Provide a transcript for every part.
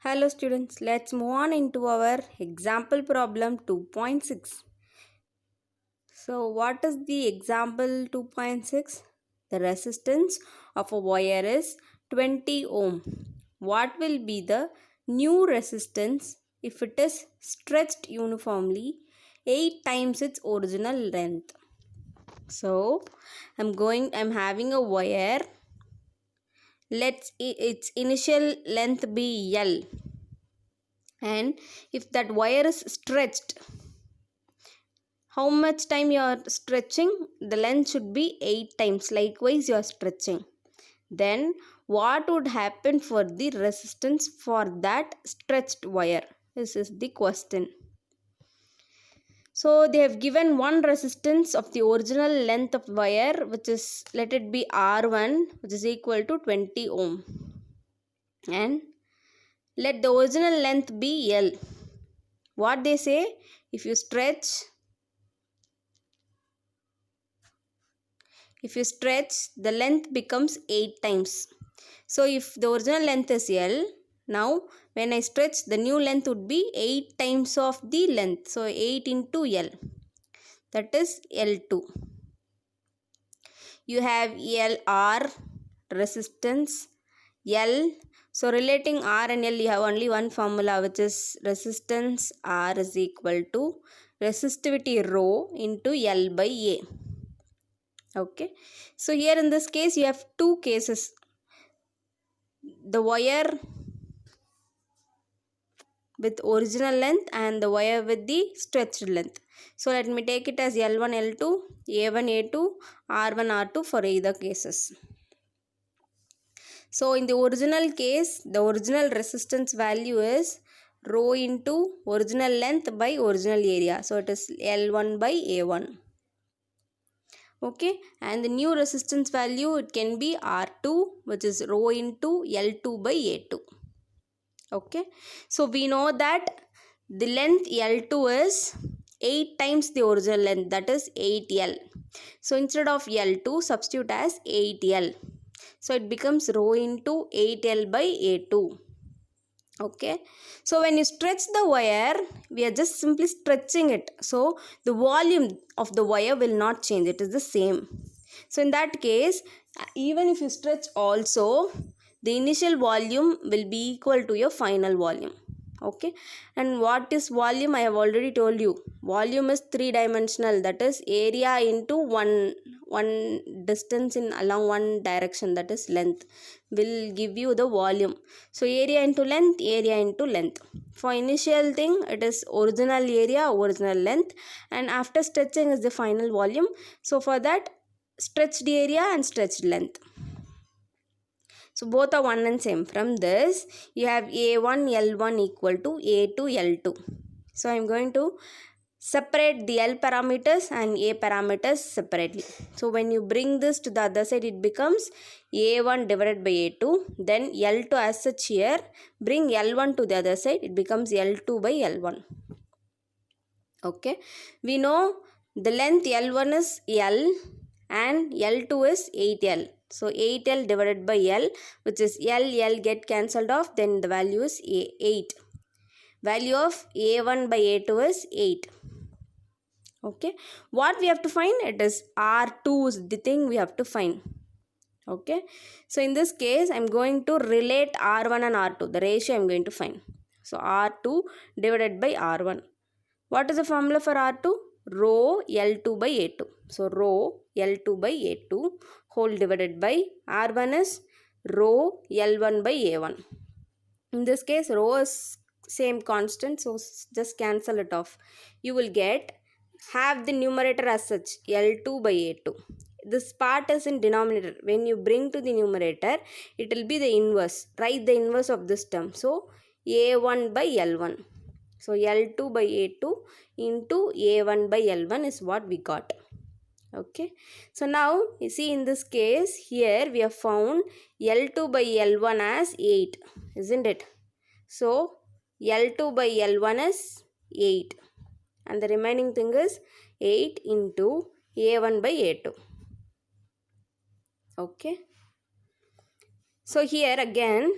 Hello students, let's move on into our example problem 2.6. So what is the example 2.6? The resistance of a wire is 20 ohm. What will be the new resistance if it is stretched uniformly 8 times its original length? So I'm having a wire. Let's its initial length be L. And if that wire is stretched, how much time you are stretching? The length should be 8 times. Likewise you are stretching. Then what would happen for the resistance for that stretched wire? This is the question. So they have given one resistance of the original length of wire, which is, let it be R1, which is equal to 20 ohm, and let the original length be L. What they say, if you stretch the length becomes 8 times. So if the original length is L, now when I stretch, the new length would be 8 times of the length. So 8 into L, that is L2. You have LR, resistance, L. So relating R and L, you have only one formula, which is resistance R is equal to resistivity rho into L by A. Okay, so here in this case you have two cases, the wire with original length and the wire with the stretched length. So let me take it as L1 L2, A1 A2, R1 R2 for either cases. So in the original case, the original resistance value is rho into original length by original area, so it is L1 by A1. Okay, and the new resistance value, it can be R2, which is rho into L2 by A2. Okay, so we know that the length L2 is 8 times the original length, that is 8L. So instead of L2, substitute as 8L. So it becomes rho into 8L by A2. Okay, so when you stretch the wire, we are just simply stretching it, so the volume of the wire will not change, it is the same. So in that case, even if you stretch also, the initial volume will be equal to your final volume. Okay, and what is volume? I have already told you, volume is three dimensional, that is area into one distance in along one direction, that is length, will give you the volume. So area into length. For initial thing, it is original area, original length, and after stretching is the final volume. So for that, stretched area and stretched length. So both are one and same. From this, you have A1 L1 equal to A2 L2. So I am going to separate the L parameters and A parameters separately. So when you bring this to the other side, it becomes A1 divided by A2. Then L2 as such here, bring L1 to the other side, it becomes L2 by L1. Okay, we know the length L1 is L and L2 is 8L. So 8L divided by L, which is L get cancelled off, then the value is 8. Value of A1 by A2 is 8. Okay, what we have to find? It is R2 is the thing we have to find. Okay, so in this case, I am going to relate R1 and R2, the ratio I am going to find. So R2 divided by R1. What is the formula for R2? Rho L2 by A2. So rho L2 by A2 whole divided by R1 is rho L1 by A1. In this case, rho is same constant, so just cancel it off. You will get, have the numerator as such, L2 by A2. This part is in denominator. When you bring to the numerator, it will be the inverse. Write the inverse of this term. So A1 by L1. So L2 by A2 into A1 by L1 is what we got. Okay, so now you see in this case here we have found L2 by L1 as 8, isn't it? So L2 by L1 is 8 and the remaining thing is 8 into A1 by A2. Okay, so here again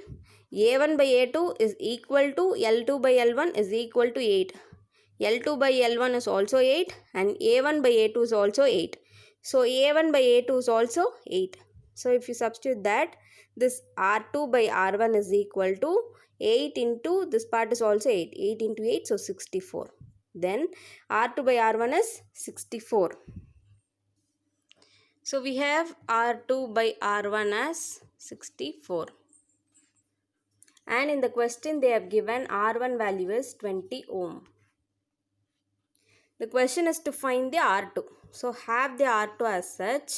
A1 by A2 is equal to L2 by L1 is equal to 8. L2 by L1 is also 8 and A1 by A2 is also 8. So A1 by A2 is also 8. So if you substitute that, this R2 by R1 is equal to 8 into, this part is also 8. 8 into 8, so 64. Then R2 by R1 is 64. So we have R2 by R1 as 64. And in the question they have given R1 value is 20 ohm. The question is to find the R2. So have the R2 as such.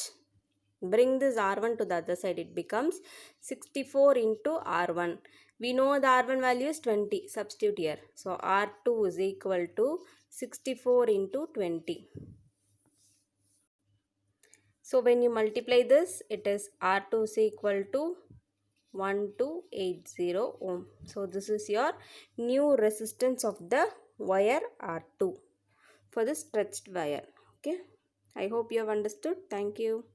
Bring this R1 to the other side. It becomes 64 into R1. We know the R1 value is 20. Substitute here. So R2 is equal to 64 into 20. So when you multiply this, it is R2 is equal to 1280 ohm. So this is your new resistance of the wire R2 for the stretched wire. Okay. I hope you have understood. Thank you.